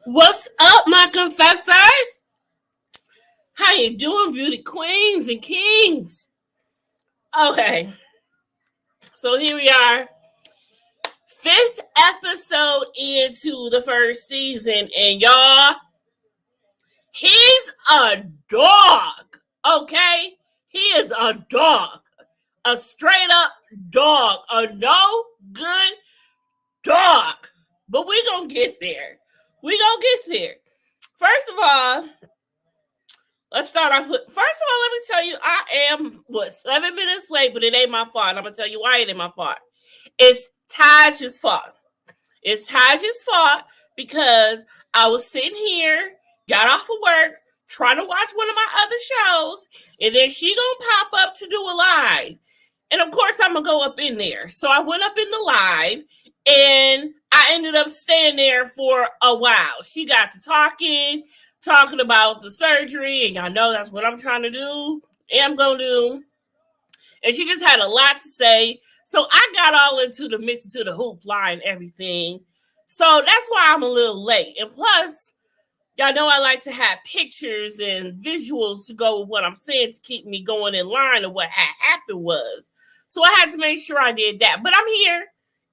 What's up, my confessors? How you doing, beauty queens and kings? Okay, so here we are, fifth episode into the first season, and y'all, he's a dog. Okay, he is a dog, a straight up dog, a no good dog. But we gonna get there. We gonna get there. First of all, let's start off with, first of all, let me tell you, I am, 7 minutes late, but it ain't my fault. I'm going to tell you why it ain't my fault. It's Taj's fault. It's Taj's fault because I was sitting here, got off of work, trying to watch one of my other shows, and then she going to pop up to do a live. And of course, I'm going to go up in there. So I went up in the live, and I ended up staying there for a while. She got to talking about the surgery, and y'all know that's what I'm trying to do, and I'm going to do. And she just had a lot to say. So I got all into the mix, into the hoopla and everything. So that's why I'm a little late. And plus, y'all know I like to have pictures and visuals to go with what I'm saying to keep me going in line of what had happened was. So I had to make sure I did that. But I'm here,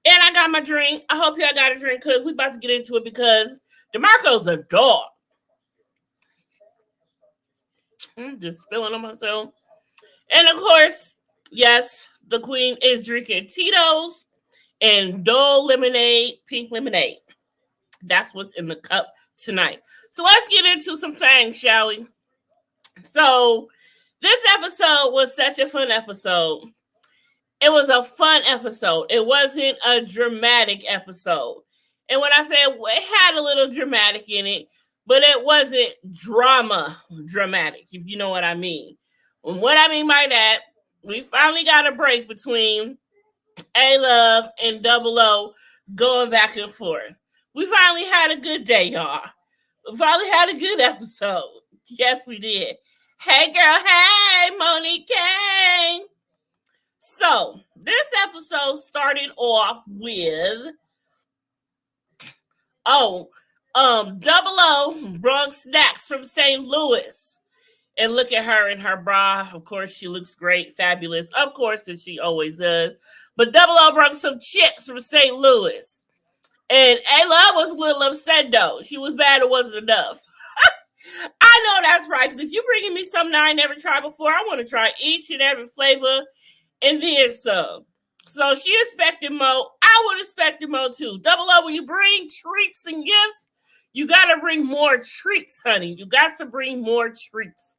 and I got my drink. I hope y'all got a drink because we about to get into it because DeMarco's a dog. I'm just spilling on myself. And of course, yes, the queen is drinking Tito's and Dole lemonade, pink lemonade. That's what's in the cup tonight. So let's get into some things, shall we? So this episode was such a fun episode. It was a fun episode. It wasn't a dramatic episode. And when I say it had a little dramatic in it, but it wasn't dramatic, if you know what I mean. And what I mean by that, we finally got a break between A-Love and Double O going back and forth. We finally had a good day, y'all. We finally had a good episode. Yes, we did. Hey, girl. Hey, Monique. So, this episode started off with, Double O brought snacks from St. Louis. And look at her in her bra. Of course, she looks great, fabulous. Of course, because she always does. But Double O brought some chips from St. Louis. And A-Love was a little upset, though. She was mad it wasn't enough. I know that's right. Because if you're bringing me something I never tried before, I want to try each and every flavor and then some. So she expected more. I would expect more, too. Double O, when you bring treats and gifts, you got to bring more treats, honey. You got to bring more treats.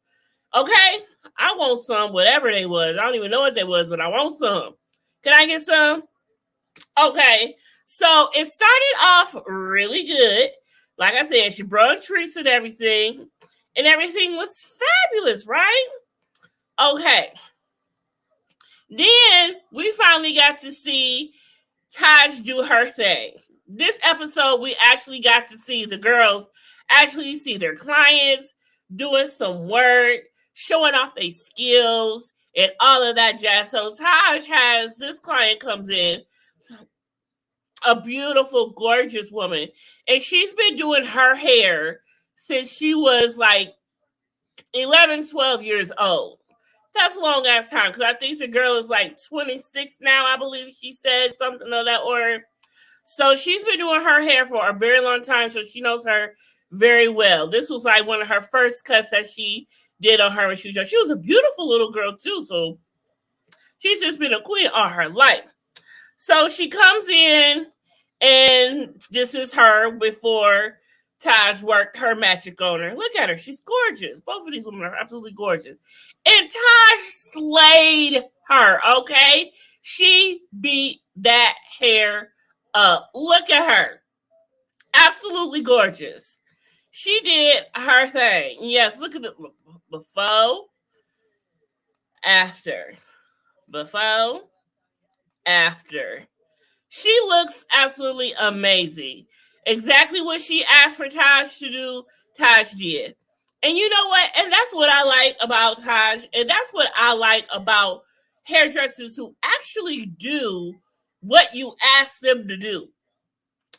Okay? I want some, whatever they was. I don't even know what they was, but I want some. Can I get some? Okay. So it started off really good. Like I said, she brought treats and everything was fabulous, right? Okay. Then we finally got to see Taj do her thing. This episode, we actually got to see the girls actually see their clients doing some work, showing off their skills and all of that jazz. So Taj has, this client comes in, a beautiful, gorgeous woman. And she's been doing her hair since she was like 11, 12 years old. That's a long ass time because I think the girl is like 26 now, I believe she said, something of that order. So she's been doing her hair for a very long time, so she knows her very well. This was like one of her first cuts that she did on her when she was young. She was a beautiful little girl too, so she's just been a queen all her life. So she comes in, and this is her before Taj worked her magic on her. Look at her. She's gorgeous. Both of these women are absolutely gorgeous. And Taj slayed her, okay? She beat that hair up. Look at her. Absolutely gorgeous. She did her thing. Yes, look at the before, after. Before, after. She looks absolutely amazing. Exactly what she asked for Taj to do, Taj did. And you know what? And that's what I like about Taj. And that's what I like about hairdressers who actually do what you ask them to do.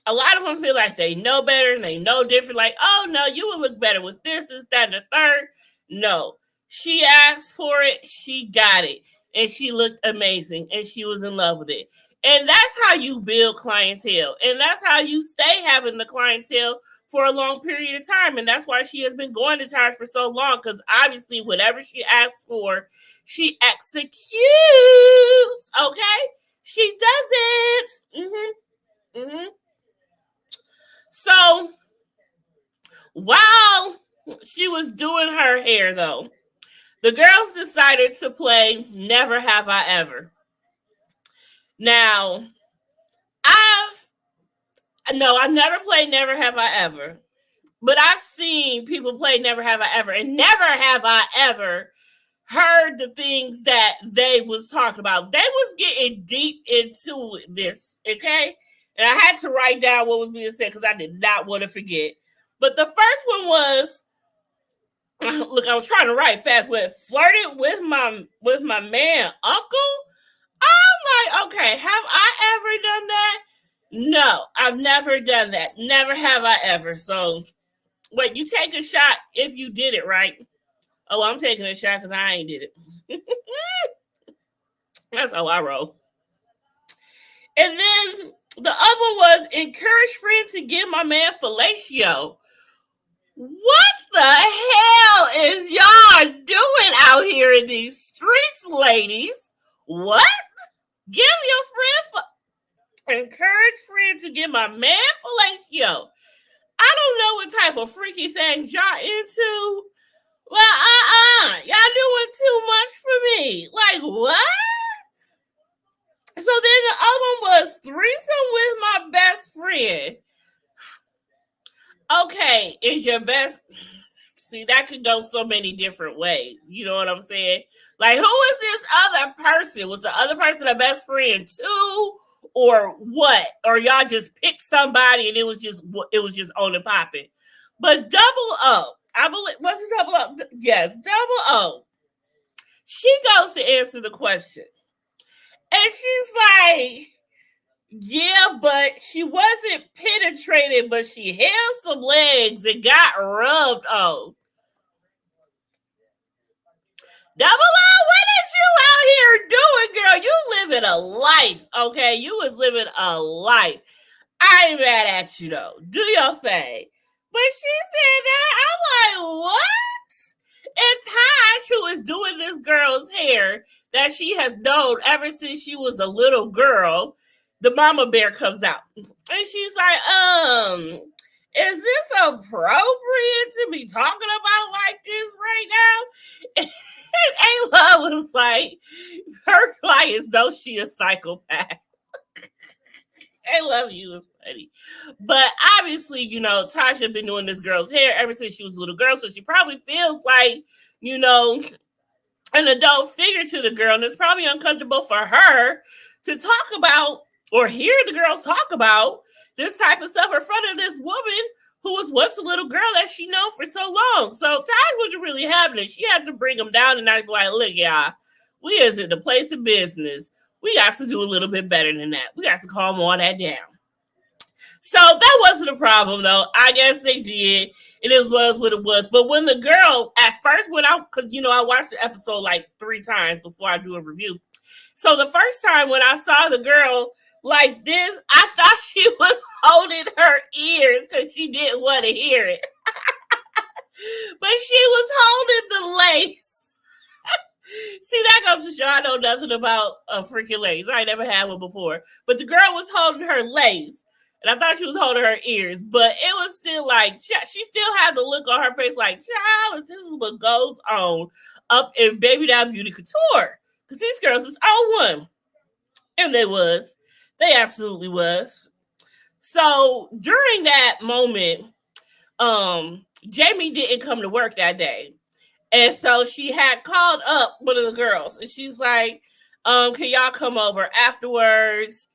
a lot of them feel like they know better and they know different. Like, oh no, you would look better with this, that, and the third. No, she asked for it, she got it, and she looked amazing, and she was in love with it. And that's how you build clientele, and that's how you stay having the clientele for a long period of time. And that's why she has been going to Taj for so long, because obviously whatever she asks for, she executes. Okay, she does it. So while she was doing her hair, though, the girls decided to play Never Have I Ever. Now, I've never played Never Have I Ever, but I've seen people play Never Have I Ever, and never have I ever heard the things that they was talking about. They was getting deep into this, okay? And I had to write down what was being said because I did not want to forget. But the first one was, look, I was trying to write fast, but flirted with my man uncle. I'm like, okay, have I ever done that? No, I've never done that. Never have I ever. So, wait, you take a shot if you did it, right? Oh, I'm taking a shot because I ain't did it. That's how I roll. And then the other was encourage friends to give my man fellatio. What the hell is y'all doing out here in these streets, ladies? What? Give your friend encourage friends to give my man fellatio. I don't know what type of freaky things y'all into. Well, y'all doing too much for me. Like, what? So then the other one was threesome with my best friend. Okay, is your best... See, that could go so many different ways. You know what I'm saying? Like, who is this other person? Was the other person a best friend too? Or what? Or y'all just picked somebody and it was just on and popping. But double O, I believe, what's this double O? Yes, double O. She goes to answer the question. And she's like, yeah, but she wasn't penetrated, but she held some legs and got rubbed on. Double O, what is you out here doing, girl? You living a life, okay? You was living a life. I ain't mad at you, though. Do your thing. But she said that. I'm like, what? And Taj, who is doing this girl's hair that she has known ever since she was a little girl, the mama bear comes out. And she's like, is this appropriate to be talking about like this right now? And Ayla was like, her clients know she a psychopath. I love you. It's funny. But obviously, you know, Tasha been doing this girl's hair ever since she was a little girl. So she probably feels like, you know, an adult figure to the girl. And it's probably uncomfortable for her to talk about or hear the girls talk about this type of stuff in front of this woman who was once a little girl that she known for so long. So Taj wasn't really having it. She had to bring him down and I'd be like, look, y'all, we is in the place of business. We got to do a little bit better than that. We got to calm all that down. So that wasn't a problem, though. I guess they did. And it was what it was. But when the girl at first went out, because, you know, I watched the episode like 3 times before I do a review. So the first time when I saw the girl like this, I thought she was holding her ears because she didn't want to hear it. But she was holding the lace. See, that goes to show I know nothing about a freaking lace. I ain't never had one before. But the girl was holding her lace. And I thought she was holding her ears. But it was still like, she still had the look on her face like, child, this is what goes on up in Baby Doll Beauty Couture. Because these girls is on one. And they was. They absolutely was. So during that moment, Jamie didn't come to work that day. And so she had called up one of the girls. And she's like, can y'all come over afterwards?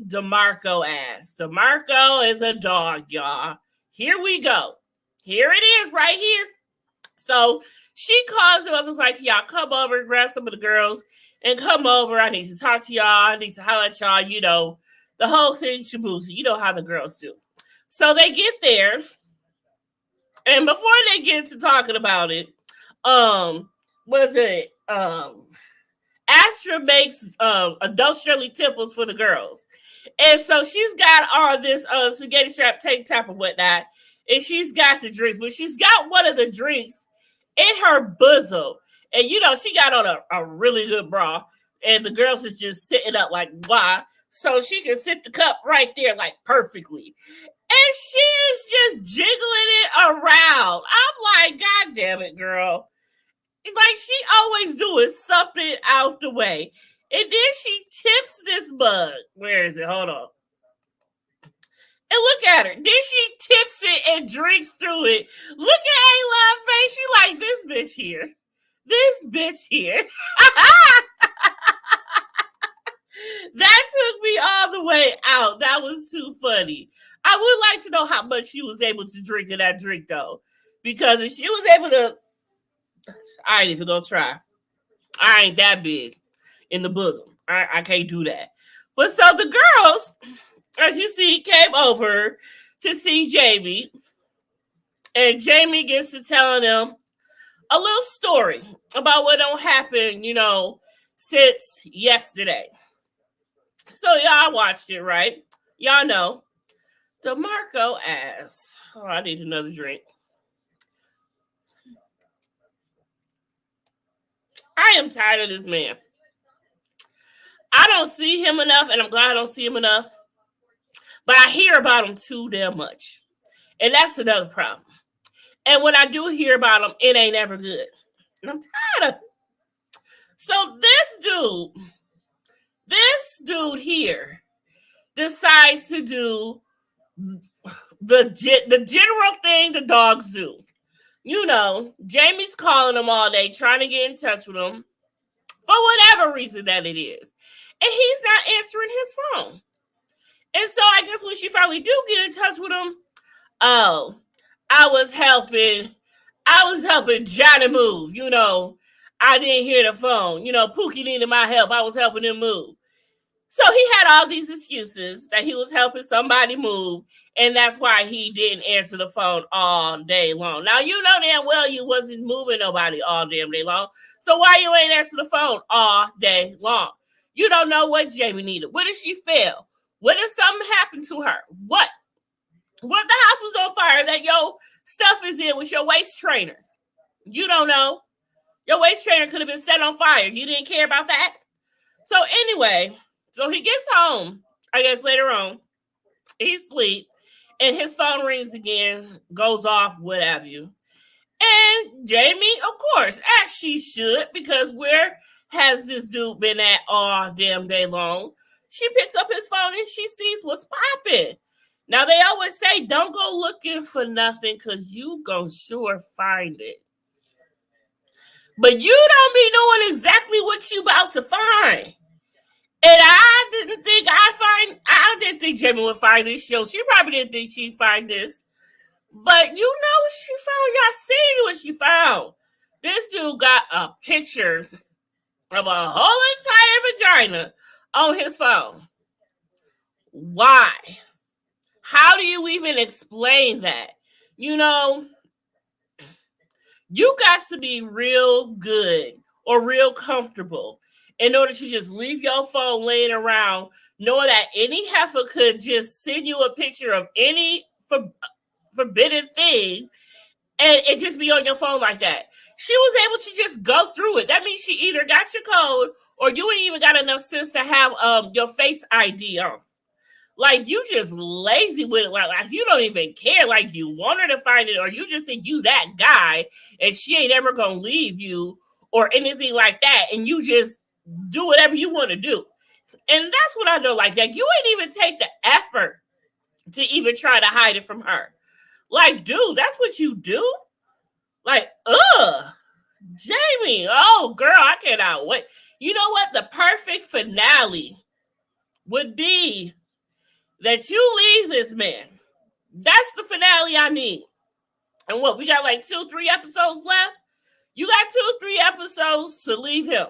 DeMarco asked. DeMarco is a dog, y'all. Here we go. Here it is right here. So she calls him up and was like, y'all come over, grab some of the girls and come over. I need to talk to y'all. I need to holler at y'all, you know, The whole thing shaboozle. You know how the girls do. So they get there, and before they get to talking about it, was it Astra makes adult Shirley Temples for the girls. And so she's got all this spaghetti strap tank top and whatnot. And she's got the drinks, but she's got one of the drinks in her bosom. And you know, she got on a really good bra. And the girls is just sitting up like, why? So she can sit the cup right there like perfectly. And she is just jiggling it around. I'm like, God damn it, girl. Like, she always doing something out the way. And then she tips this mug. Where is it? Hold on. And look at her. Then she tips it and drinks through it. Look at A-Love face. She like, this bitch here. This bitch here. That took me all the way out. That was too funny. I would like to know how much she was able to drink in that drink, though. Because if she was able to... I ain't even gonna try. I ain't that big in the bosom. I can't do that. But so the girls, as you see, came over to see Jamie. And Jamie gets to telling them a little story about what don't happen, you know, since yesterday. So y'all watched it, right? Y'all know. DeMarco asks, oh, I need another drink. I am tired of this man. I don't see him enough, and I'm glad I don't see him enough. But I hear about him too damn much. And that's another problem. And when I do hear about him, it ain't ever good. And I'm tired of it. So this dude here decides to do the general thing the dogs do. You know, Jamie's calling him all day, trying to get in touch with him for whatever reason that it is. And he's not answering his phone. And so I guess when she finally do get in touch with him, oh, I was helping Johnny move. You know, I didn't hear the phone. You know, Pookie needed my help. I was helping him move. So he had all these excuses that he was helping somebody move, and that's why he didn't answer the phone all day long. Now, you know damn well you wasn't moving nobody all damn day long, so why you ain't answer the phone all day long? You don't know what Jamie needed. What if she fell? What if something happened to her? What? What if the house was on fire that your stuff is in with your waist trainer? You don't know. Your waist trainer could have been set on fire. You didn't care about that? So anyway... So he gets home, I guess later on, he sleeps, and his phone rings again, goes off, what have you. And Jamie, of course, as she should, because where has this dude been at all damn day long? She picks up his phone and she sees what's popping. Now, they always say, don't go looking for nothing because you gonna sure find it. But you don't be knowing exactly what you about to find. And I didn't think Jamie would find this show. She probably didn't think she'd find this. But you know what she found. Y'all seen what she found. This dude got a picture of a whole entire vagina on his phone. Why? How do you even explain that? You know, you got to be real good or real comfortable in order to just leave your phone laying around, knowing that any heifer could just send you a picture of any forbidden thing, and it just be on your phone like that. She was able to just go through it. That means she either got your code, or you ain't even got enough sense to have your Face ID on. Like, you just lazy with it. Like you don't even care. Like, you want her to find it, or you just think you that guy, and she ain't ever gonna leave you, or anything like that, and you just do whatever you want to do. And that's what I know. Like, that you ain't even take the effort to even try to hide it from her. Like, dude, that's what you do? Like, Jamie, oh, girl, I cannot wait. You know what? The perfect finale would be that you leave this man. That's the finale I need. And what, we got like 2-3 episodes left? You got 2-3 episodes to leave him.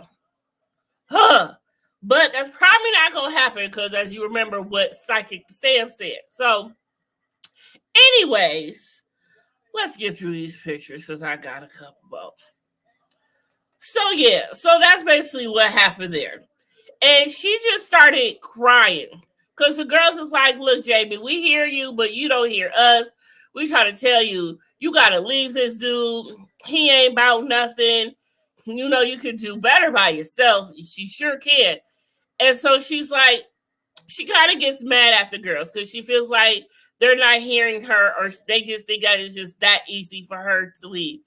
But that's probably not going to happen because, as you remember what Psychic Sam said. So, anyways, let's get through these pictures because I got a couple more. So, yeah. So, that's basically what happened there. And she just started crying. Because the girls was like, look, Jamie, we hear you, but you don't hear us. We try to tell you, you got to leave this dude. He ain't about nothing. You know, you could do better by yourself. She sure can. And so she's like, she kind of gets mad at the girls because she feels like they're not hearing her, or they just think that it's just that easy for her to leave.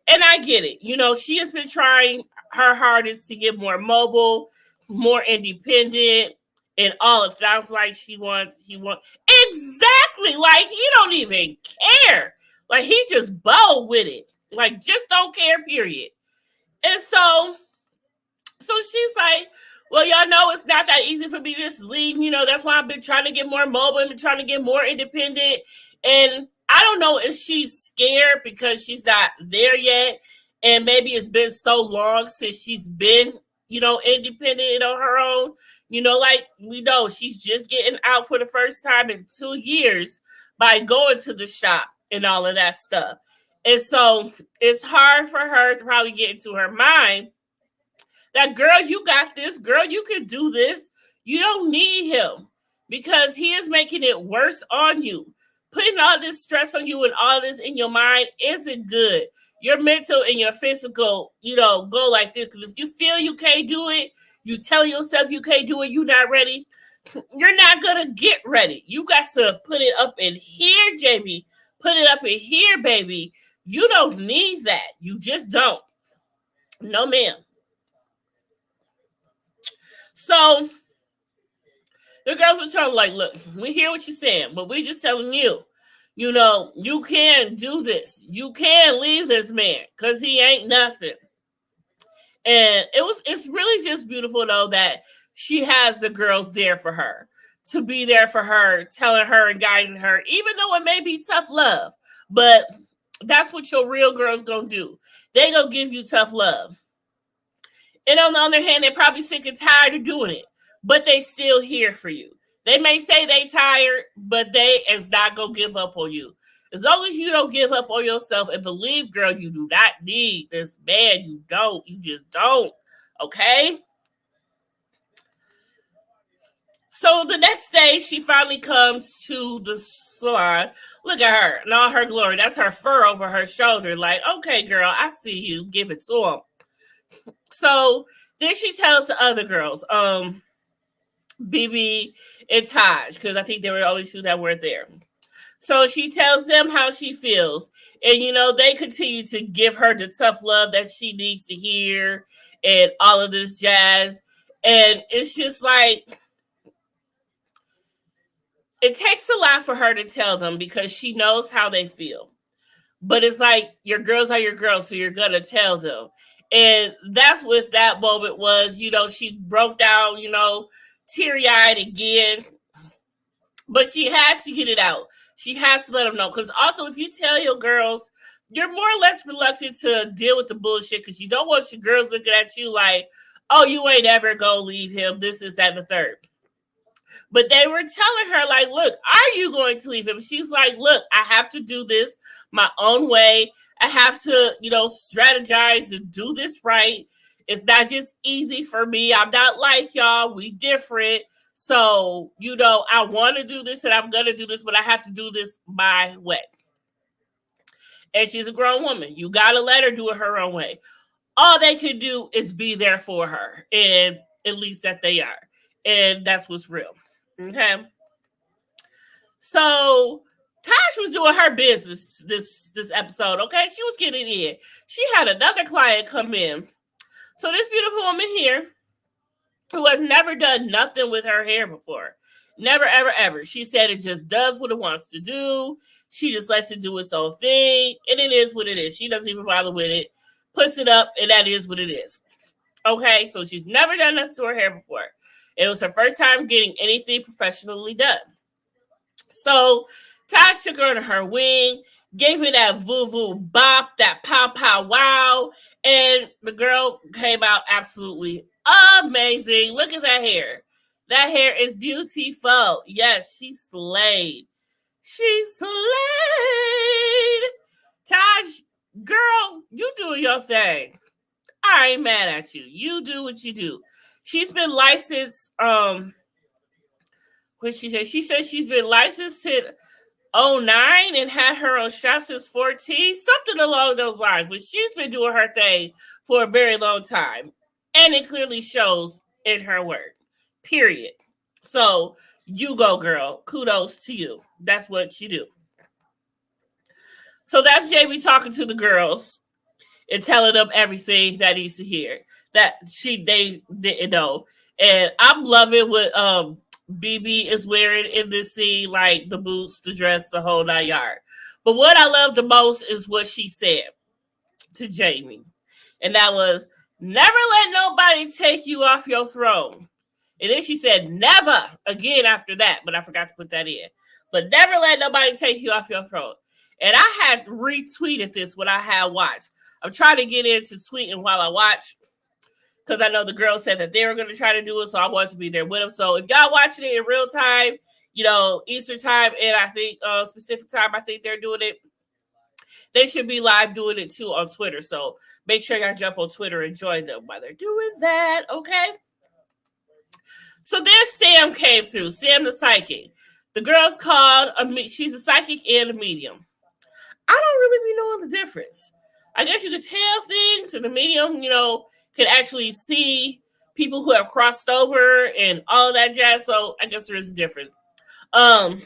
And I get it. You know, she has been trying her hardest to get more mobile, more independent, and all it sounds like he wants exactly, like he don't even care. Like he just bold with it. Like just don't care, period. And so she's like, well, y'all know it's not that easy for me to just leave. You know, that's why I've been trying to get more mobile. I've been trying to get more independent. And I don't know if she's scared because she's not there yet. And maybe it's been so long since she's been, you know, independent on her own. You know, like we know she's just getting out for the first time in 2 years by going to the shop and all of that stuff. And so it's hard for her to probably get into her mind that, girl, you got this. Girl, you can do this. You don't need him because he is making it worse on you. Putting all this stress on you and all this in your mind isn't good. Your mental and your physical, you know, go like this. Because if you feel you can't do it, you tell yourself you can't do it, you're not ready, you're not going to get ready. You got to put it up in here, Jamie. Put it up in here, baby. You don't need that. You just don't. No, ma'am. So the girls were telling, like, look, we hear what you're saying, but we just telling you, you know, you can do this. You can leave this man because he ain't nothing. And it's really just beautiful, though, that she has the girls there for her, to be there for her, telling her and guiding her, even though it may be tough love. But that's what your real girl's going to do. They going to give you tough love. And on the other hand, they're probably sick and tired of doing it, but they still here for you. They may say they tired, but they is not going to give up on you. As long as you don't give up on yourself and believe, girl, you do not need this man. You don't. You just don't. Okay? So the next day, she finally comes to the salon. Look at her in all her glory. That's her fur over her shoulder. Like, okay, girl, I see you. Give it to him. So then she tells the other girls, BB and Taj, because I think they were the only two that weren't there. So she tells them how she feels. And, you know, they continue to give her the tough love that she needs to hear and all of this jazz. And it's just like, it takes a lot for her to tell them because she knows how they feel. But it's like, your girls are your girls, so you're going to tell them. And that's what that moment was. You know, she broke down, you know, teary-eyed again. But she had to get it out. She has to let them know. Because also, if you tell your girls, you're more or less reluctant to deal with the bullshit because you don't want your girls looking at you like, oh, you ain't ever going to leave him. This is that, the third. But they were telling her, like, look, are you going to leave him? She's like, look, I have to do this my own way. I have to, you know, strategize and do this right. It's not just easy for me. I'm not like y'all. We different. So, you know, I want to do this and I'm going to do this, but I have to do this my way. And she's a grown woman. You got to let her do it her own way. All they can do is be there for her. And at least that they are. And that's what's real. Okay. So Tosh was doing her business this episode, okay? She was getting in. She had another client come in. So this beautiful woman here, who has never done nothing with her hair before. Never, ever, ever. She said it just does what it wants to do. She just lets it do its own thing. And it is what it is. She doesn't even bother with it. Puts it up, and that is what it is. Okay? So she's never done nothing to her hair before. It was her first time getting anything professionally done. So Tosh took her under her wing, gave her that voo-voo bop, that pow-pow wow, and the girl came out absolutely Amazing. Look at that hair. That hair is beautiful. Yes, she slayed. She slayed. Taj, girl, you doing your thing. I ain't mad at you. You do what you do. She's been licensed. What she said? She said she's been licensed since '09 and had her own shop since 14, something along those lines. But she's been doing her thing for a very long time, and it clearly shows in her work. Period. So you go, girl. Kudos to you. That's what you do. So that's Jamie talking to the girls and telling them everything that needs to hear that they didn't know. And I'm loving what BB is wearing in this scene, like the boots, the dress, the whole 9 yard. But what I love the most is what she said to Jamie. And that was, never let nobody take you off your throne. And then she said, never again after that, but I forgot to put that in. But never let nobody take you off your throne. And I had retweeted this when I had watched. I'm trying to get into tweeting while I watch because I know the girls said that they were going to try to do it, so I want to be there with them. So if y'all watching it in real time, Eastern time, and I think specific time, I think they're doing it. They should be live doing it too on Twitter. So make sure y'all jump on Twitter and join them while they're doing that, okay? So then Sam came through, Sam the psychic. The girls called, she's a psychic and a medium. I don't really be knowing the difference. I guess you could tell things, and the medium, could actually see people who have crossed over and all of that jazz. So I guess there is a difference. Double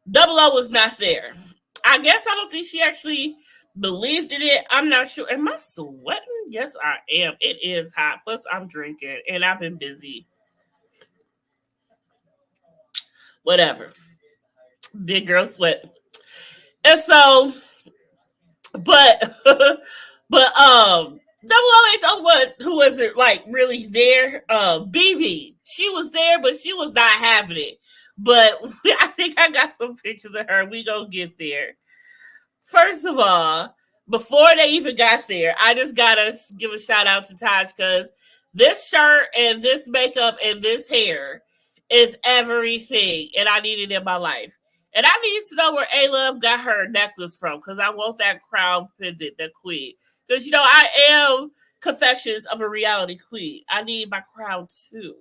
O was not there. I guess I don't think she actually believed in it. I'm not sure. Am I sweating? Yes, I am. It is hot. Plus, I'm drinking, and I've been busy. Whatever. Big girl sweat. And so, but Double O ain't the one who wasn't like really there. BB, she was there, but she was not having it. But I think I got some pictures of her. We gonna get there. First of all, before they even got there, I just gotta give a shout out to Taj because this shirt and this makeup and this hair is everything, and I need it in my life. And I need to know where A-Love got her necklace from because I want that crown pendant, the queen. Because, I am Confessions of a Reality Queen. I need my crown too.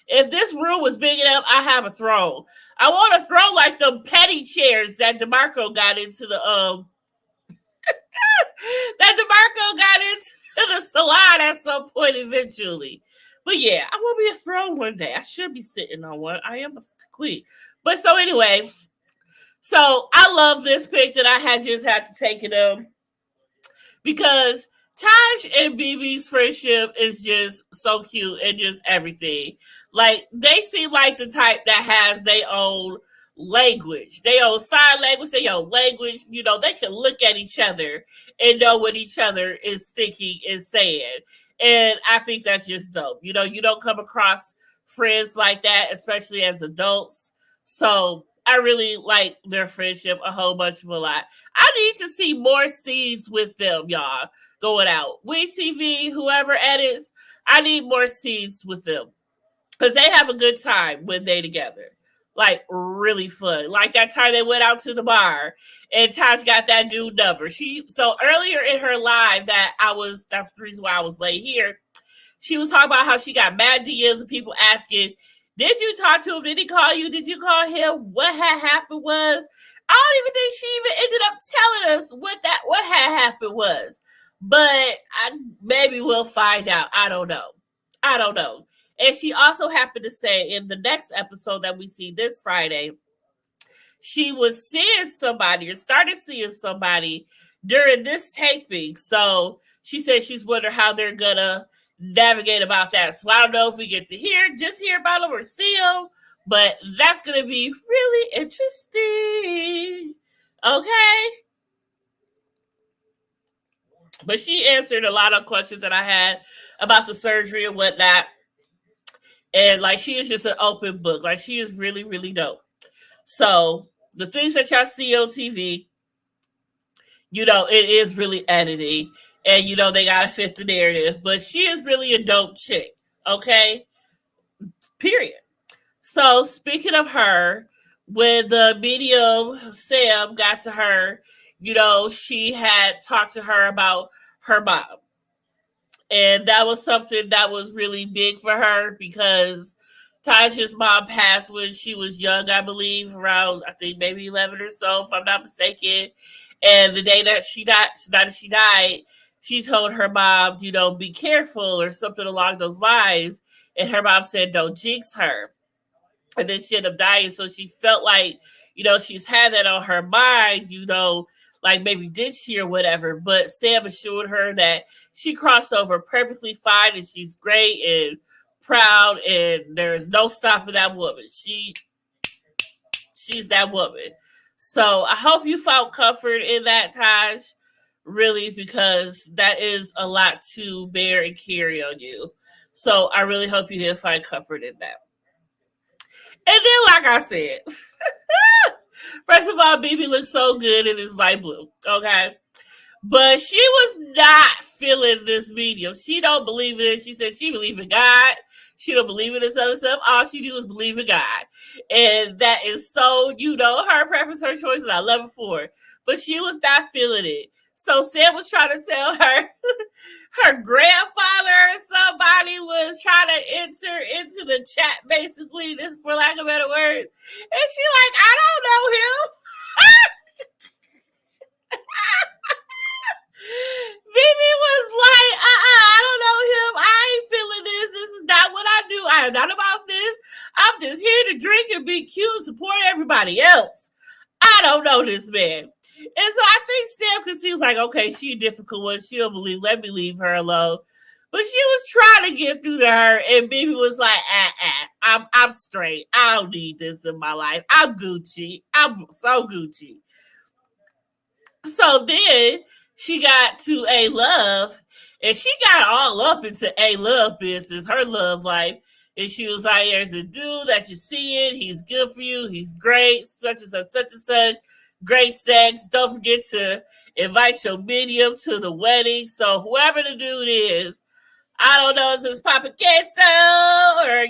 If this room was big enough, I have a throne. I want a throne like the petty chairs that DeMarco got into the salon at some point eventually. But yeah, I want me a throne one day. I should be sitting on one. I am the queen. But so anyway, so I love this pic that I just had to take it because Taj and BB's friendship is just so cute and just everything. Like, they seem like the type that has their own language. They own sign language, they own language. They can look at each other and know what each other is thinking and saying. And I think that's just dope. You don't come across friends like that, especially as adults. So I really like their friendship a whole bunch of a lot. I need to see more scenes with them, y'all, going out. WeTV, whoever edits, I need more scenes with them. Because they have a good time when they together. Like, really fun. Like that time they went out to the bar and Taj got that dude number. So earlier in her live that's the reason why I was late here. She was talking about how she got mad DMs of people asking, did you talk to him? Did he call you? Did you call him? What had happened was, I don't even think she even ended up telling us what had happened was. But maybe we'll find out. I don't know. And she also happened to say in the next episode that we see this Friday, she was seeing somebody or started seeing somebody during this taping. So she said she's wondering how they're going to navigate about that. So I don't know if we get to hear about them or see them, but that's going to be really interesting. Okay. But she answered a lot of questions that I had about the surgery and whatnot. And like, she is just an open book. Like, she is really, really dope. So the things that y'all see on TV, it is really editing. and they gotta fit the narrative. But she is really a dope chick. Okay, period. So speaking of her, when the medium Sam got to her, she had talked to her about her mom. And that was something that was really big for her because Tasha's mom passed when she was young, I believe, around, I think, maybe 11 or so, if I'm not mistaken. And the day that she died, she told her mom, be careful or something along those lines. And her mom said, don't jinx her. And then she ended up dying. So she felt like, she's had that on her mind, like maybe did she or whatever. But Sam assured her that she crossed over perfectly fine and she's great and proud and there's no stopping that woman. She's that woman. So I hope you found comfort in that, Taj, really, because that is a lot to bear and carry on you. So I really hope you did find comfort in that. And then, like I said, first of all, BB looks so good in his light blue, okay? But she was not feeling this medium. She don't believe in it. She said she believe in God. She don't believe in this other stuff. All she do is believe in God. And that is so, her preference, her choice, and I love it for her. But she was not feeling it. So Sam was trying to tell her her grandfather or somebody was trying to enter into the chat, basically, this for lack of better words. And she like, I don't know him. Mimi was like, I don't know him. I ain't feeling this. This is not what I do. I am not about this. I'm just here to drink and be cute and support everybody else. I don't know this man. And so I think Sam, because he was like, okay, she a difficult one. She don't believe. Let me leave her alone. But she was trying to get through to her, and Mimi was like, I'm straight. I don't need this in my life. I'm Gucci. I'm so Gucci. So then she got to A Love, and she got all up into A Love business, her love life. And she was like, there's a dude that you're seeing. He's good for you. He's great. Such and such, such and such. Great sex. Don't forget to invite your medium to the wedding. So whoever the dude is, I don't know if it's Papa Queso or,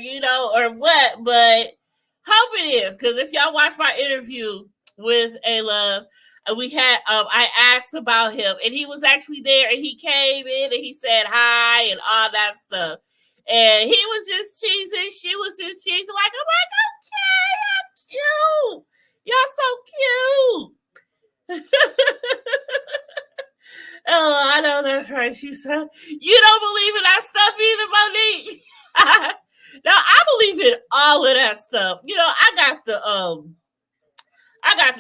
or what, but hope it is. Because if y'all watch my interview with A Love, we had, I asked about him, and he was actually there, and he came in, and he said hi, and all that stuff. And he was just cheesing. She was just cheesing. Like, I'm like, okay, I'm cute. Y'all so cute. Oh, I know that's right. She said, you don't believe in that stuff either, Monique. No, I believe in all of that stuff. I got the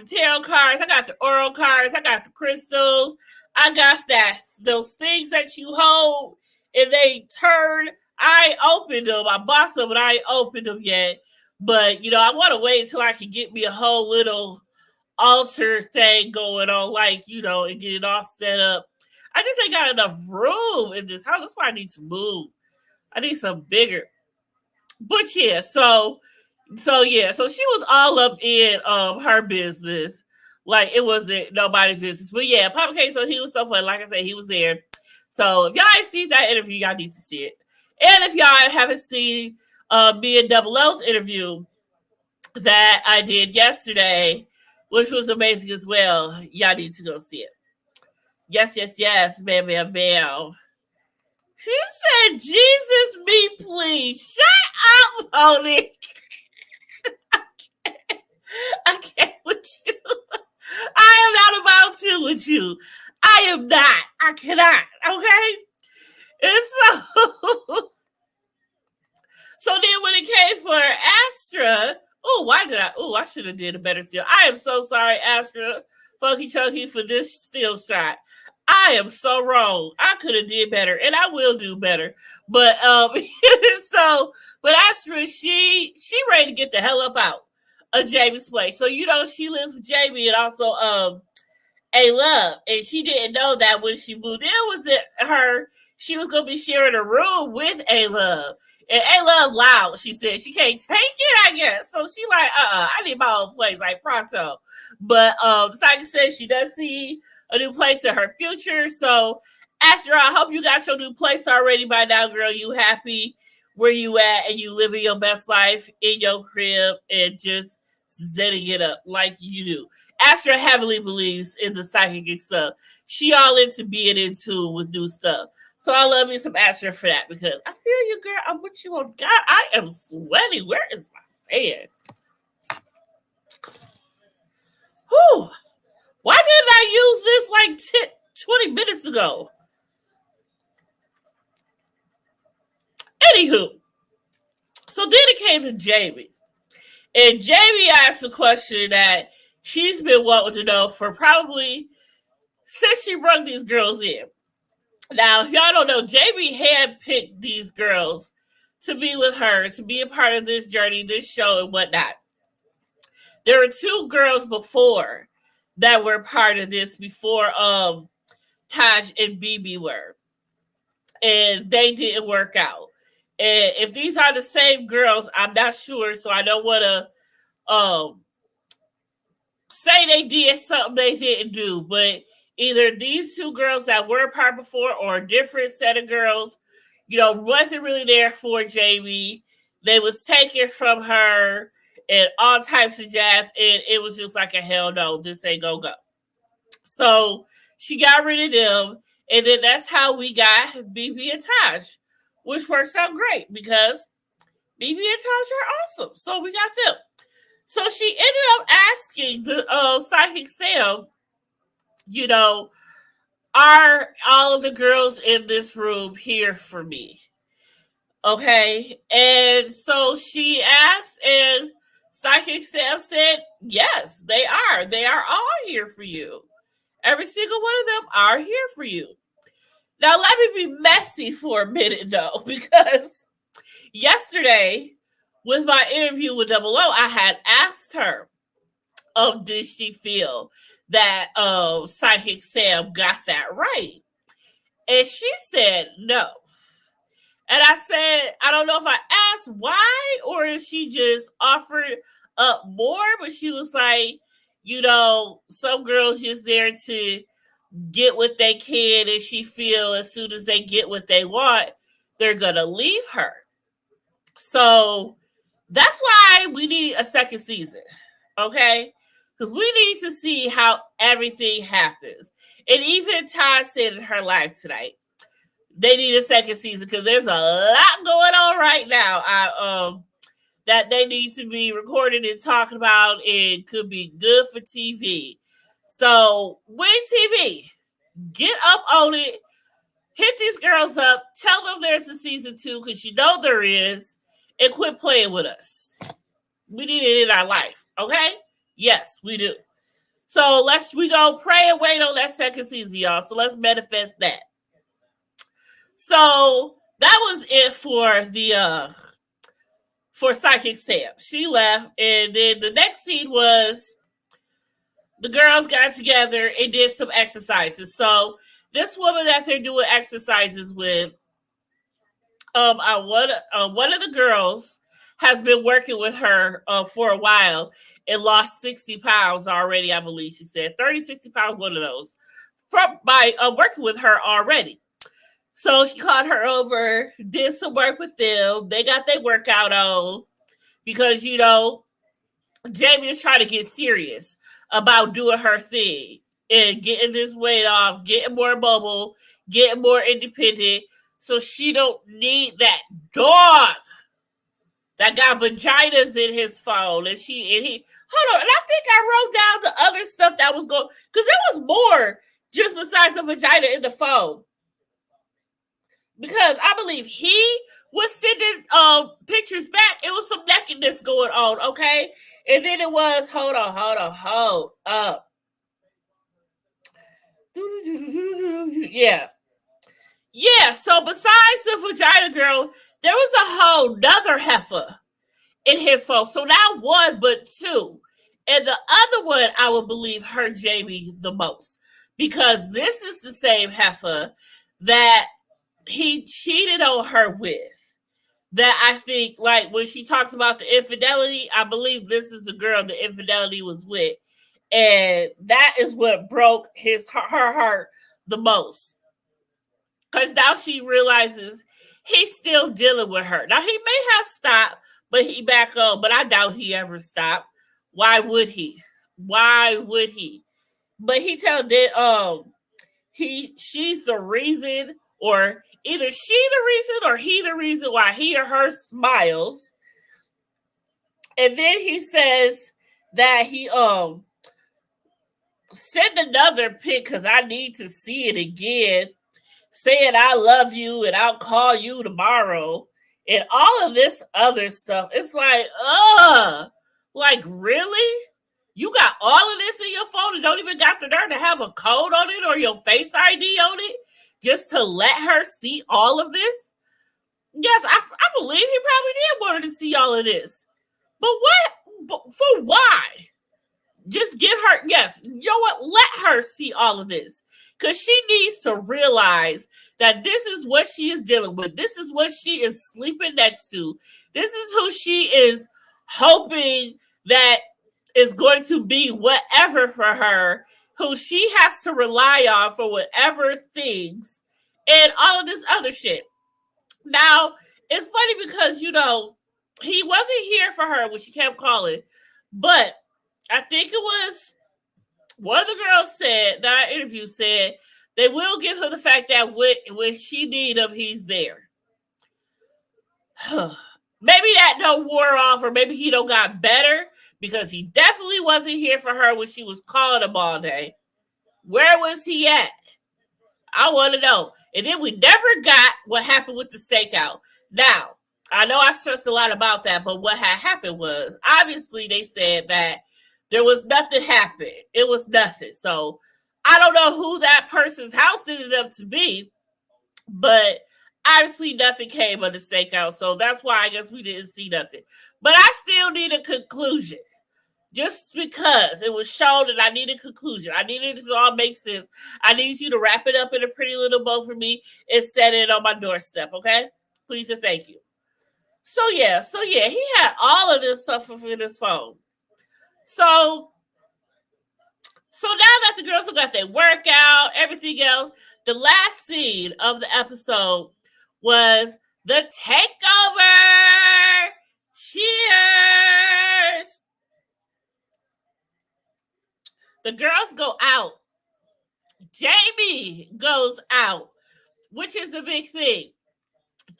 tarot cards. I got the oral cards. I got the crystals. I got those things that you hold and they turn. I ain't opened them. I bought some, but I ain't opened them yet. But, I want to wait until I can get me a whole little altar thing going on, and get it all set up. I just ain't got enough room in this house. That's why I need to move. I need some bigger. But yeah, so she was all up in her business. Like it wasn't nobody's business. But yeah, Papa K, so he was so funny. Like I said, he was there. So if y'all ain't seen that interview, y'all need to see it. And if y'all haven't seen me and Double O's interview that I did yesterday, which was amazing as well, y'all need to go see it. Yes, bam, bam, bam. She said, Jesus, me, please. Shut up, Monique. I can't with you. I am not about to with you. I am not. I cannot. Okay? And so then when it came for Astra, I should have did a better steal. I am so sorry, Astra, Funky Chunky, for this steal shot. I am so wrong. I could have did better, and I will do better. But but Astra, she ready to get the hell up out of Jamie's place. So she lives with Jamie and also A Love, and she didn't know that when she moved in with her, she was gonna be sharing a room with A Love. And A Love loud. She said she can't take it, I guess. So she like, I need my own place, like pronto. But Saki said she does see a new place in her future. So Asher, I hope you got your new place already by now, girl. You happy where you at and you living your best life in your crib and just setting it up like you do. Asher heavily believes in the psychic stuff. She all into being in tune with new stuff. So I love me some Asher for that because I feel you, girl. I'm with you on God. I am sweaty. Where is my fan? Whew. Why didn't I use this like 20 minutes ago? Anywho, so then it came to Jamie. And Jamie asked a question that she's been wanting to know for probably since she brought these girls in. Now, if y'all don't know, Jamie handpicked these girls to be with her, to be a part of this journey, this show, and whatnot. There were 2 girls before that were part of this before Taj and BB were. And they didn't work out. And if these are the same girls, I'm not sure, so I don't want to say they did something they didn't do. But either these 2 girls that were apart before or a different set of girls, wasn't really there for Jamie. They was taken from her and all types of jazz, and it was just like a hell no, this ain't go. So she got rid of them, and then that's how we got BB and Taj, which works out great because BB and Taj are awesome. So we got them. So she ended up asking the psychic Sam, are all of the girls in this room here for me? Okay. And so she asked, and psychic Sam said, yes, they are. They are all here for you. Every single one of them are here for you. Now, let me be messy for a minute, though, because yesterday, with my interview with Double O, I had asked her, did she feel that Psychic Sam got that right? And she said no. And I said, I don't know if I asked why or if she just offered up more, but she was like, some girls just there to get what they can, and she feel as soon as they get what they want, they're gonna leave her. So that's why we need a second season, okay? Because we need to see how everything happens. And even Todd said in her live tonight, they need a second season because there's a lot going on right now. That they need to be recorded and talked about, and could be good for TV. So, Win TV, get up on it, hit these girls up, tell them there's a season 2 because there is, and quit playing with us. We need it in our life, okay? Yes, we do. So we go pray and wait on that second season, y'all. So let's manifest that. So that was it for the for Psychic Sam. She left, and then the next scene was the girls got together and did some exercises. So this woman that they're doing exercises with, one of the girls has been working with her for a while and lost 60 pounds already, I believe she said. 30, 60 pounds, one of those, by working with her already. So she called her over, did some work with them. They got their workout on because, Jamie is trying to get serious about doing her thing and getting this weight off, getting more mobile, getting more independent. So she don't need that dog that got vaginas in his phone. And he, hold on. And I think I wrote down the other stuff that was going, because there was more just besides the vagina in the phone. Because I believe he was sending pictures back. It was some nakedness going on, okay? And then it was, hold up. Yeah, so besides the vagina girl, there was a whole nother heifer in his phone. So not one, but 2. And the other one, I would believe, hurt Jamie the most. Because this is the same heifer that he cheated on her with. That I think, like, when she talks about the infidelity, I believe this is the girl the infidelity was with. And that is what broke her heart the most. Because now she realizes he's still dealing with her. Now he may have stopped, but he back on. But I doubt he ever stopped. Why would he? Why would he? But he told that she's the reason, or either she the reason or he the reason why he or her smiles. And then he says that he send another pic because I need to see it again, saying I love you and I'll call you tomorrow and all of this other stuff. It's like really? You got all of this in your phone and don't even got the nerve to have a code on it or your Face ID on it just to let her see all of this? Yes, I believe he probably did want her to see all of this. But what? But for why? Just give her, yes, you know what? Let her see all of this. Because she needs to realize that this is what she is dealing with. This is what she is sleeping next to. This is who she is hoping that is going to be whatever for her, who she has to rely on for whatever things, and all of this other shit. Now, it's funny because, he wasn't here for her when she kept calling, but I think it was one of the girls said that I interviewed said they will give her the fact that when she need him, he's there. Maybe that don't wore off, or maybe he don't got better, because he definitely wasn't here for her when she was calling him all day. Where was he at? I want to know. And then we never got what happened with the stakeout. Now, I know I stressed a lot about that, but what had happened was, obviously they said that there was nothing happened. It was nothing. So I don't know who that person's house ended up to be, but obviously nothing came of the stakeout. So that's why I guess we didn't see nothing. But I still need a conclusion. Just because it was shown and I need a conclusion. I needed this to all make sense. I need you to wrap it up in a pretty little bow for me and set it on my doorstep, okay? Please and thank you. So yeah, he had all of this stuff in his phone. So now that the girls have got their workout, everything else, the last scene of the episode was the takeover. Cheers. The girls go out. Jamie goes out, which is a big thing.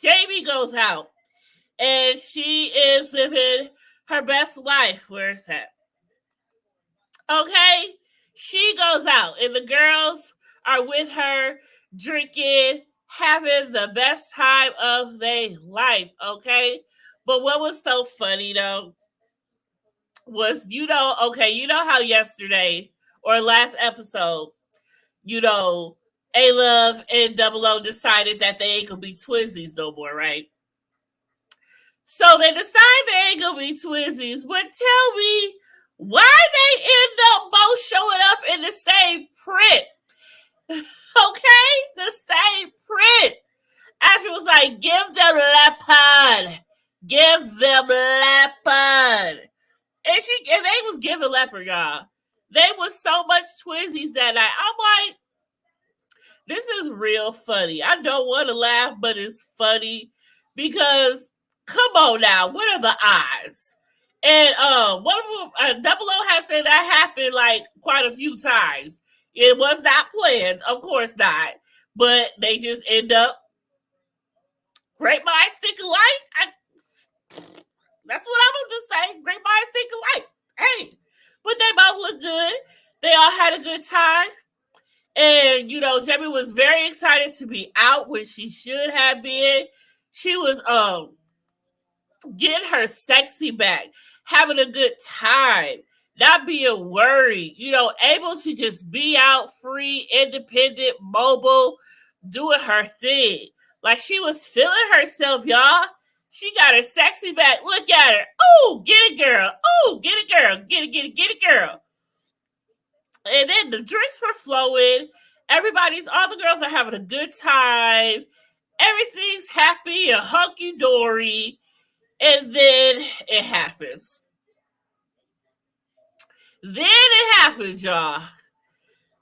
Jamie goes out, and she is living her best life. Where's that? Okay, she goes out, and the girls are with her, drinking, having the best time of their life, okay? But what was so funny, though, was, how yesterday, or last episode, A-Love and Double O decided that they ain't gonna be twinsies no more, right? So they decide they ain't gonna be twinsies, but tell me why they end up both showing up in the same print. Okay? The same print. Ashley was like, give them leopard. Give them leopard. And they was giving leopard, y'all. They was so much twinsies that night. I'm like, this is real funny. I don't want to laugh, but it's funny because, come on now, what are the odds? And one of them, Double O has said that happened like quite a few times. It was not planned, of course not, but they just end up great minds think alike. That's what I'm going to say. Great minds think alike. Hey, but they both look good. They all had a good time. And, Jamie was very excited to be out when she should have been. She was getting her sexy back, having a good time, not being worried, able to just be out free, independent, mobile, doing her thing. Like she was feeling herself, y'all. She got her sexy back. Look at her. Oh, get it, girl. Oh, get it, girl. Get it, girl. And then the drinks were flowing. All the girls are having a good time. Everything's happy and hunky-dory. And then it happens. Y'all.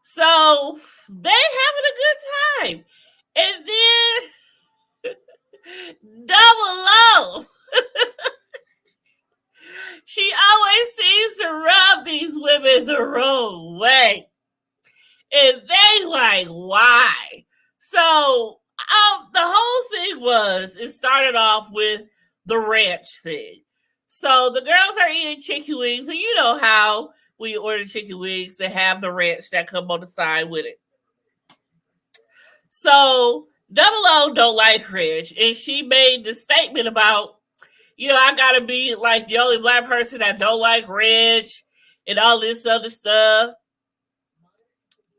So they having a good time. And then Double O. She always seems to rub these women the wrong way. And they like, why? So the whole thing it started off with the ranch thing. So the girls are eating chicken wings, and you know how when you order chicken wings, they have the ranch that come on the side with it. So Double O don't like ranch, and she made the statement about, I gotta be like the only black person that don't like ranch and all this other stuff.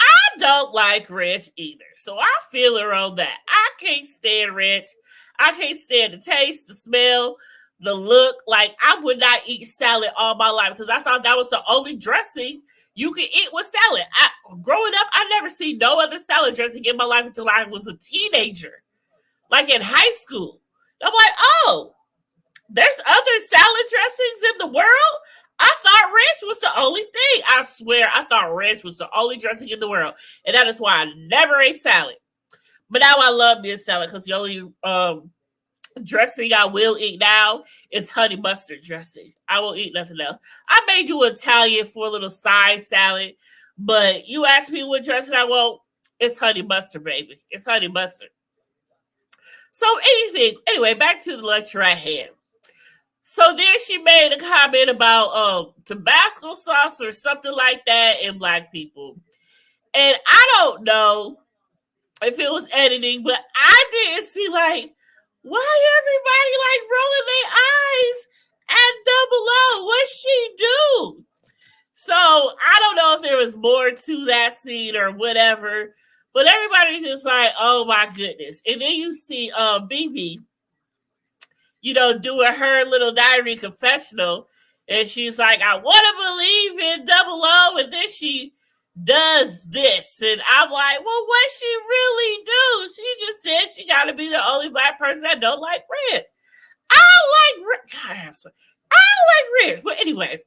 I don't like ranch either. So I feel her on that. I can't stand ranch. I can't stand the taste, the smell, the look. Like, I would not eat salad all my life because I thought that was the only dressing you could eat with salad. Growing up, I never seen no other salad dressing in my life until I was a teenager. Like in high school. I'm like, oh, there's other salad dressings in the world? I thought ranch was the only thing. I swear, I thought ranch was the only dressing in the world. And that is why I never ate salad. But now I love me a salad because the only dressing I will eat now is honey mustard dressing. I won't eat nothing else. I may do Italian for a little side salad, but you ask me what dressing I want, it's honey mustard, baby. It's honey mustard. So anyway, back to the lecture at hand. So then she made a comment about Tabasco sauce or something like that in black people. And I don't know if it was editing, but I didn't see like, why everybody like rolling their eyes at Double O? What'd she do? So I don't know if there was more to that scene or whatever, but everybody's just like, oh my goodness. And then you see BB, doing her little diary confessional. And she's like, I want to believe in Double O. And then she does this. And I'm like, well, what she really do? She just said she got to be the only black person that don't like ranch. I don't like ranch. But anyway,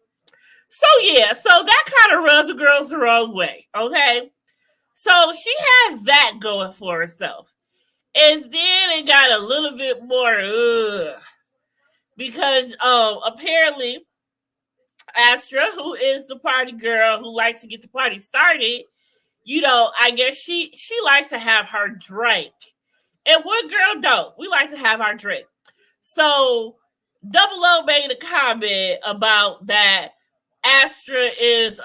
so that kind of rubbed the girls the wrong way. Okay. So she had that going for herself. And then it got a little bit more because apparently Astra, who is the party girl who likes to get the party started, I guess she likes to have her drink. And what girl don't? We like to have our drink. So Double O made a comment about that Astra is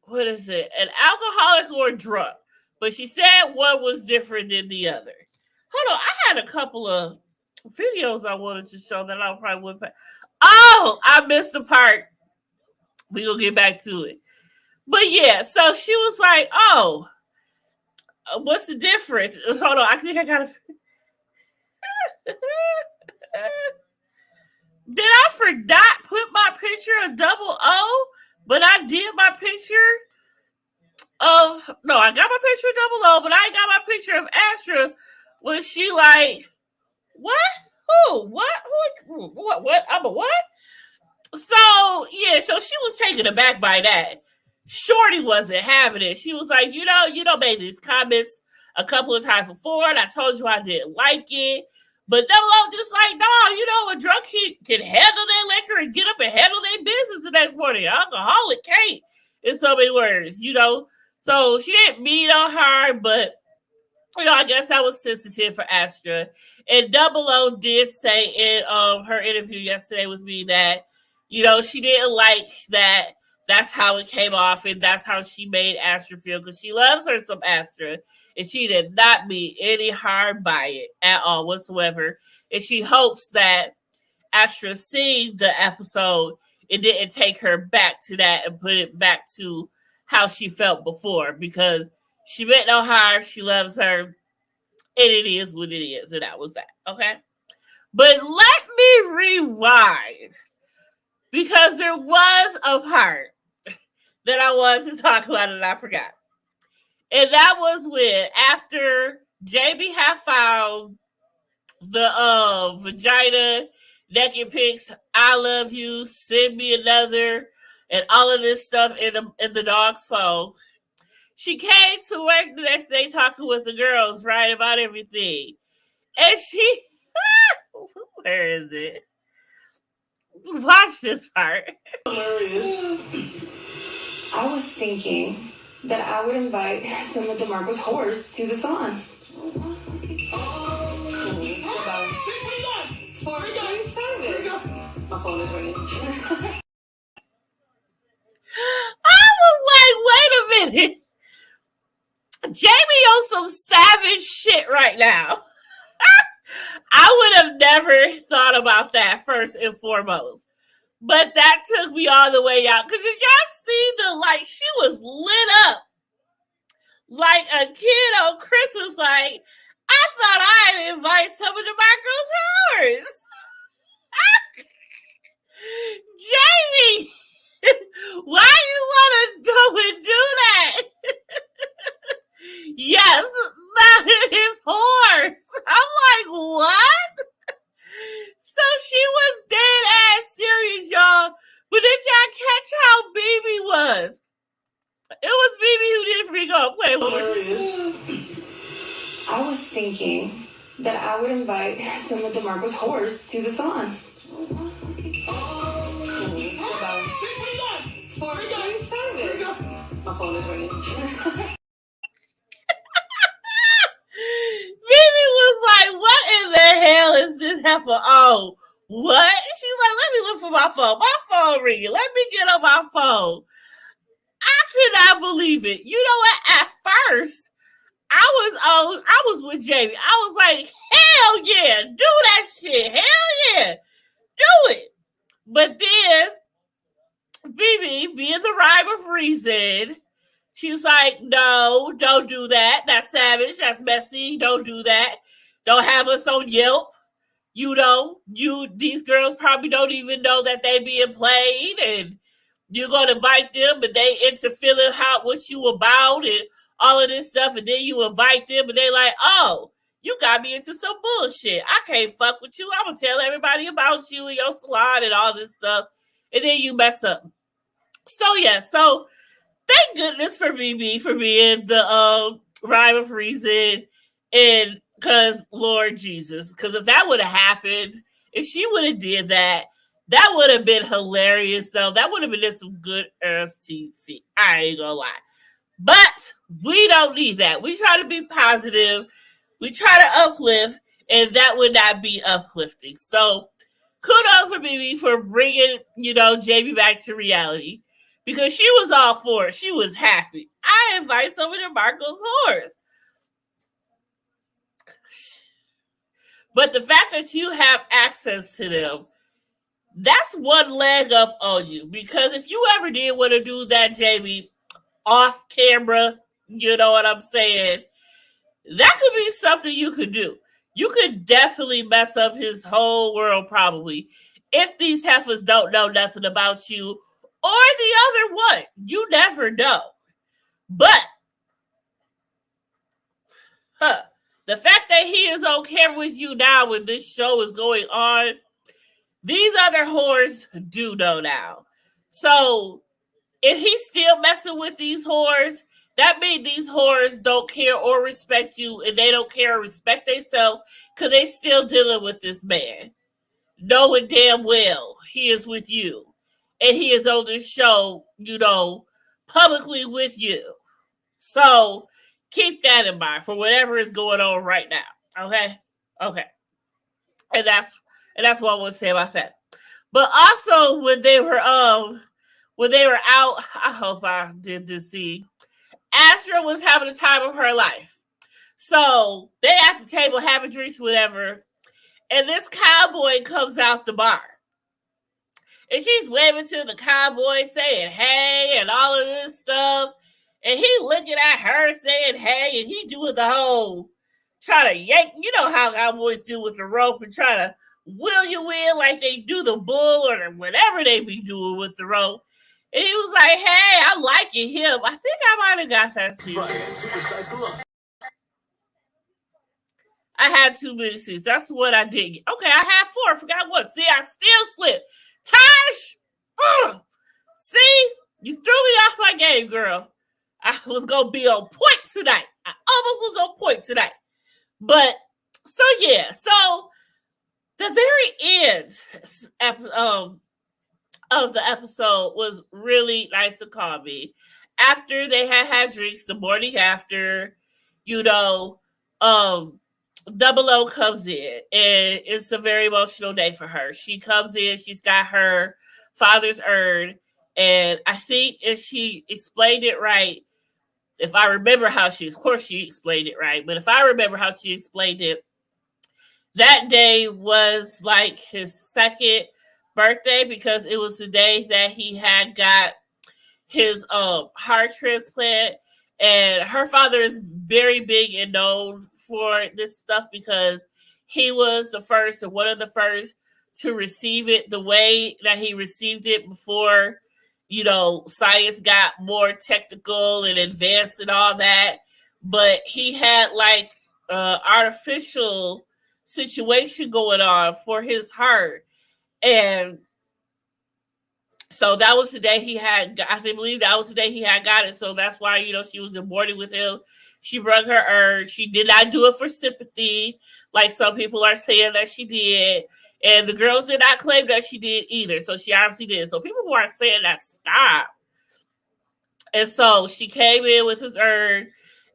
what is it? An alcoholic or drunk. But she said one was different than the other. Hold on, I had a couple of videos I wanted to show that I probably would pay. Oh, I missed the part. We're going to get back to it. But yeah, so she was like, oh, what's the difference? Hold on, I think I got to... Did I forgot put my picture of Double O? But I did my picture no, I got my picture of Double O, but I ain't got my picture of Astra. Was she like, what? Who? What? Who? What? I'm a what? So, yeah, so she was taken aback by that. Shorty wasn't having it. She was like, you made these comments a couple of times before, and I told you I didn't like it. But Double O just like, no, a drunk can handle their liquor and get up and handle their business the next morning. An alcoholic can't, in so many words, So she didn't mean on her, but, I guess that was sensitive for Astra. And Double O did say in her interview yesterday with me that, she didn't like that. That's how it came off, and that's how she made Astra feel, because she loves her some Astra, and she did not mean any harm by it at all whatsoever. And she hopes that Astra seen the episode and didn't take her back to that and put it back to how she felt before, because she meant no harm. She loves her, and it is what it is, and that was that. Okay, but let me rewind, because there was a part that I wanted to talk about and I forgot, and that was when after JB had found the vagina naked pics, I love you, send me another, and all of this stuff in the dog's phone. She came to work the next day talking with the girls, right, about everything. And she, where is it? Watch this part. I was thinking that I would invite some of DeMarco's whores to the salon. For free service. My phone is ringing. I was like, wait a minute. Jamie on some savage shit right now. I would have never thought about that first and foremost. But that took me all the way out. Because did y'all see she was lit up. Like a kid on Christmas, like, I thought I'd invite some of DeMarco's whores. Jamie, why you want to go and do that? Yes, that is whores. I'm like, what? So she was dead ass serious, y'all. But did y'all catch how BB was? It was BB who did it for me. Go play with I was thinking that I would invite some of DeMarco's whores to the salon. For free service. My phone is ringing. BB was like, what in the hell is this heifer? Oh, what? She's like, let me look for my phone. My phone ringing. Let me get on my phone. I could not believe it. You know what? At first, I was with Jamie. I was like, hell yeah, do that shit. Hell yeah, do it. But then, BB, being the rhyme of reason, she was like, no, don't do that. That's savage. That's messy. Don't do that. Don't have us on Yelp. You know, these girls probably don't even know that they being played, and you're going to invite them, and they into feeling what you about and all of this stuff, and then you invite them, and they like, oh, you got me into some bullshit. I can't fuck with you. I'm going to tell everybody about you and your salon and all this stuff, and then you mess up. So, yeah, thank goodness for BB for being the rhyme of reason, and because Lord Jesus, because if that would have happened, if she would have did that would have been hilarious, though. That would have been some good ass TV. I ain't gonna lie. But we don't need that. We try to be positive. We try to uplift, and that would not be uplifting. So kudos for BB for bringing, Jamie back to reality, because she was all for it. She was happy. I invite some of DeMarco's whores. But the fact that you have access to them, that's one leg up on you. Because if you ever did want to do that, Jamie, off camera, you know what I'm saying? That could be something you could do. You could definitely mess up his whole world, probably, if these heifers don't know nothing about you or the other one. You never know. But the fact that he is on camera with you now when this show is going on, these other whores do know now. So if he's still messing with these whores, that means these whores don't care or respect you, and they don't care or respect themselves because they still dealing with this man, knowing damn well he is with you, and he is on this show, publicly with you. So keep that in mind for whatever is going on right now. Okay. And that's what I want to say about that. But also when they were out, I hope I did this see. Astra was having the time of her life. So they at the table having drinks, whatever. And this cowboy comes out the bar. And she's waving to the cowboy saying, hey, and all of this stuff. And he looking at her saying, hey, and he doing the whole, trying to yank, you know how cowboys do with the rope and try to will you in like they do the bull or whatever they be doing with the rope. And he was like, hey, I like it, him. I think I might have got that season. I had 2 many seasons. That's what I did get. Okay, I had 4. I forgot what. See, I still slipped. Tosh! See? You threw me off my game, girl. I was going to be on point tonight. I almost was on point tonight. But, so yeah. So, the very end of the episode was really nice and calming. After they had drinks, the morning after, Double O comes in, and it's a very emotional day for her. She comes in, she's got her father's urn, and I think if she explained it right, if I remember how of course she explained it right, but if I remember how she explained it, that day was like his second birthday because it was the day that he had got his heart transplant, and her father is very big and known for this stuff because he was the first or one of the first to receive it the way that he received it before science got more technical and advanced and all that. But he had like artificial situation going on for his heart, and so that was the day he had, I believe that was the day he had got it. So that's why, she was in mourning with him. She brought her urn. She did not do it for sympathy, like some people are saying that she did. And the girls did not claim that she did either. So she obviously did. So people who are saying that, stop. And so she came in with his urn.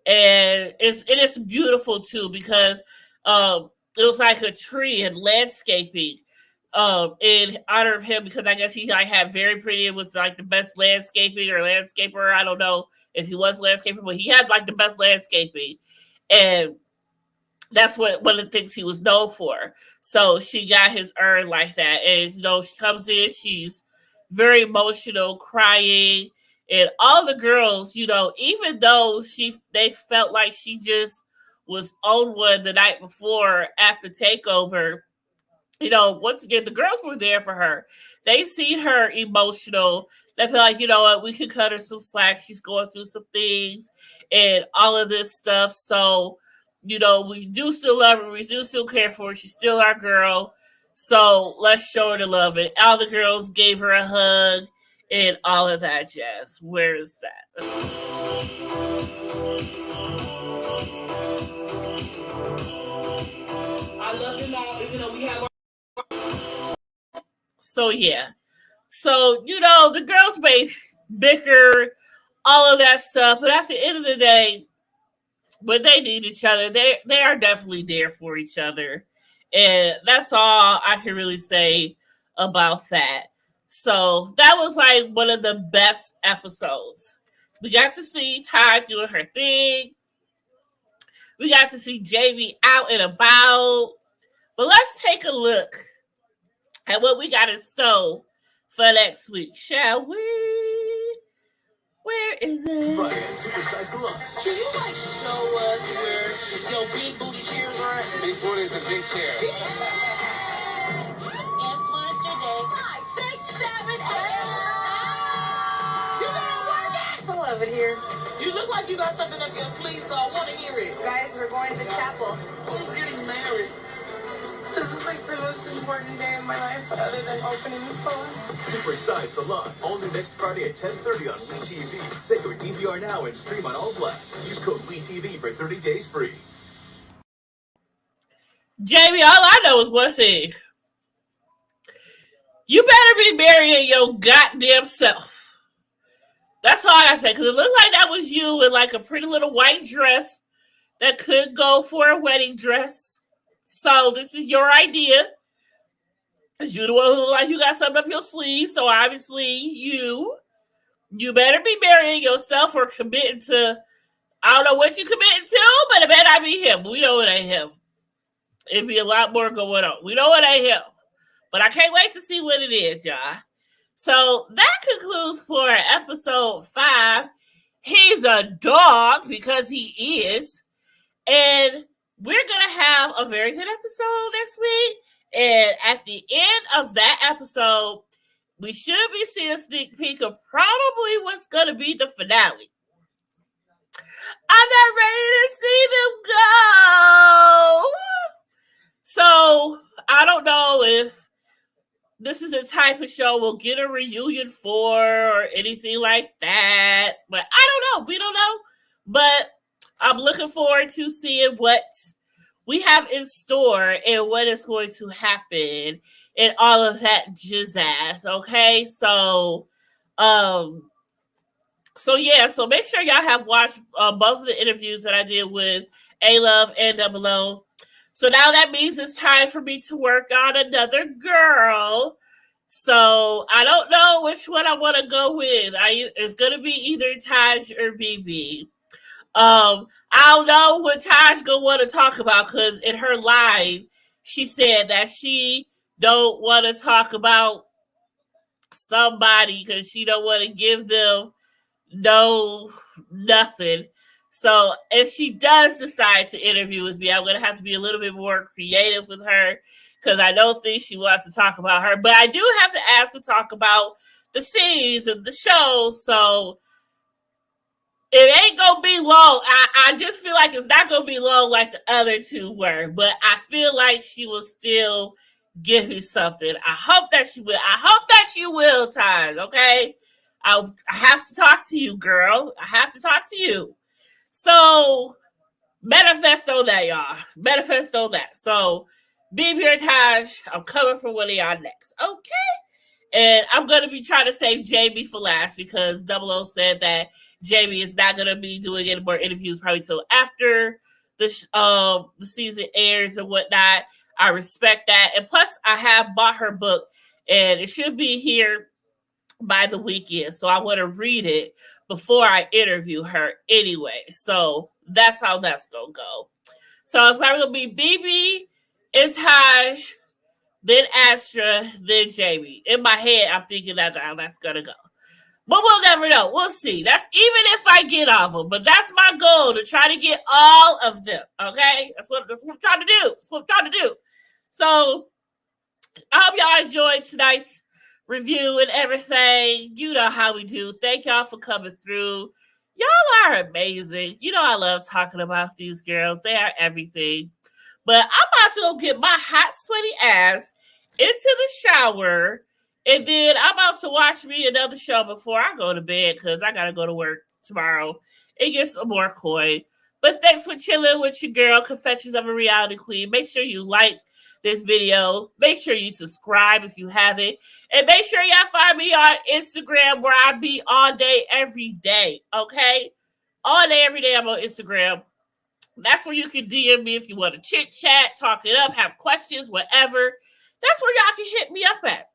And it is beautiful too because it was like a tree and landscaping in honor of him, because I guess he had very pretty, it was like the best landscaping or landscaper. I don't know if he was landscaper, but he had like the best landscaping, and that's what one of the things he was known for. So she got his urn like that, and she comes in, she's very emotional, crying, and all the girls, even though they felt like she just was on one the night before after takeover. Once again, the girls were there for her. They seen her emotional. They feel like, what, we could cut her some slack. She's going through some things and all of this stuff. So, we do still love her. We do still care for her. She's still our girl. So let's show her the love. And all the girls gave her a hug and all of that jazz. Where is that? I love them all, even though we have. So yeah. So, the girls may bicker, all of that stuff, but at the end of the day, when they need each other, they are definitely there for each other. And that's all I can really say about that. So that was like one of the best episodes. We got to see Taj doing her thing. We got to see Jamie out and about. But let's take a look at what we got in store for next week, shall we? Where is it? Superstar Salon. Can you show us where your big booty chairs are? Big booties and big chairs. Influencer Day. 5, 6, 7, 8. You gonna work it? I love it here. You look like you got something up your sleeve, so I want to hear it. Guys, we're going to chapel. Who's getting married? This is like the most important day of my life, other than opening the salon. Supersize Salon, only next Friday at 10:30 on WeTV. Set your DVR now and stream on all black. Use code WeTV for 30 days free. Jamie, all I know is one thing. You better be marrying your goddamn self. That's all I gotta say, because it looked like that was you in like a pretty little white dress that could go for a wedding dress. So this is your idea. Because you're the one who look like you got something up your sleeve. So obviously you better be marrying yourself or committing to, I don't know what you're committing to, but it better not be him. We know it ain't him. It'd be a lot more going on. We know it ain't him. But I can't wait to see what it is, y'all. So that concludes for episode 5. He's a dog because he is. And we're going to have a very good episode next week. And at the end of that episode, we should be seeing a sneak peek of probably what's going to be the finale. I'm not ready to see them go. So I don't know if this is the type of show we'll get a reunion for or anything like that. But I don't know. We don't know. But I'm looking forward to seeing what we have in store and what is going to happen and all of that jazz. Okay. So so make sure y'all have watched both of the interviews that I did with A-Love and Double O. So now that means it's time for me to work on another girl. So I don't know which one I want to go with. It's going to be either Taj or BB. I don't know what Taj gonna want to talk about because in her live, she said that she don't want to talk about somebody because she don't want to give them nothing. So if she does decide to interview with me, I'm gonna have to be a little bit more creative with her because I don't think she wants to talk about her. But I do have to ask to talk about the scenes and the show. So it ain't gonna be long. I just feel like it's not gonna be long like the other two were, but I feel like she will still give me something. I hope that she will. I hope that you will, Taj. Okay, I have to talk to you, girl. I have to talk to you. So manifest on that, y'all. Manifest on that. So BB or Taj, I'm coming for one of y'all next. Okay. And I'm going to be trying to save Jamie for last because Double O said that Jamie is not going to be doing any more interviews probably till after the season airs and whatnot. I respect that. And plus, I have bought her book and it should be here by the weekend. So I want to read it before I interview her anyway. So that's how that's going to go. So it's probably going to be BB and Taj, then Astra, then Jamie. In my head, I'm thinking that's going to go. But we'll never know. We'll see. That's even if I get off them. But that's my goal, to try to get all of them. Okay? That's what I'm trying to do. That's what I'm trying to do. So I hope y'all enjoyed tonight's review and everything. You know how we do. Thank y'all for coming through. Y'all are amazing. You know I love talking about these girls. They are everything. But I'm about to go get my hot, sweaty ass into the shower. And then I'm about to watch me another show before I go to bed because I got to go to work tomorrow and get some more coin. But thanks for chilling with your girl, Confessions of a Reality Queen. Make sure you like this video. Make sure you subscribe if you haven't. And make sure y'all find me on Instagram where I be all day, every day. Okay? All day, every day I'm on Instagram. That's where you can DM me if you want to chit chat, talk it up, have questions, whatever. That's where y'all can hit me up at.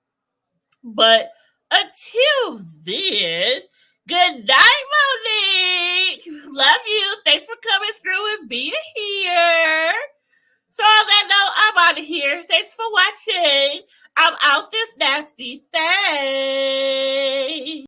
But until then, good night, Monique. Love you. Thanks for coming through and being here. So on that note, I'm out of here. Thanks for watching. I'm out this nasty thing.